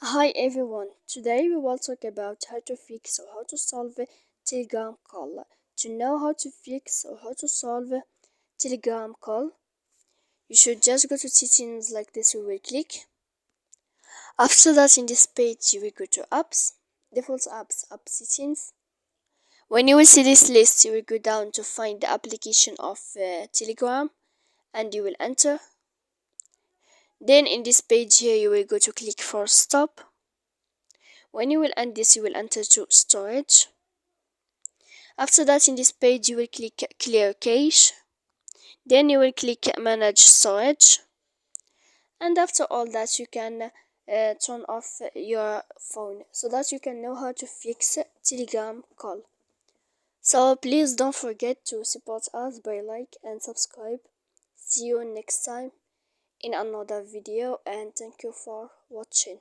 Hi everyone, today we will talk about how to fix or how to solve a Telegram call. To know how to fix or how to solve a Telegram call, you should just go to settings like this. You will click. After that, in this page, you will go to apps, default apps, app settings. When you will see this list, you will go down to find the application of Telegram and you will enter. Then in this page here, you will go to click for stop. When you will end this, you will enter to storage. After that, in this page, you will click clear cache. Then you will click manage storage. And after all that, you can turn off your phone so that you can know how to fix Telegram call. So please don't forget to support us by like and subscribe. See you next time in another video and thank you for watching.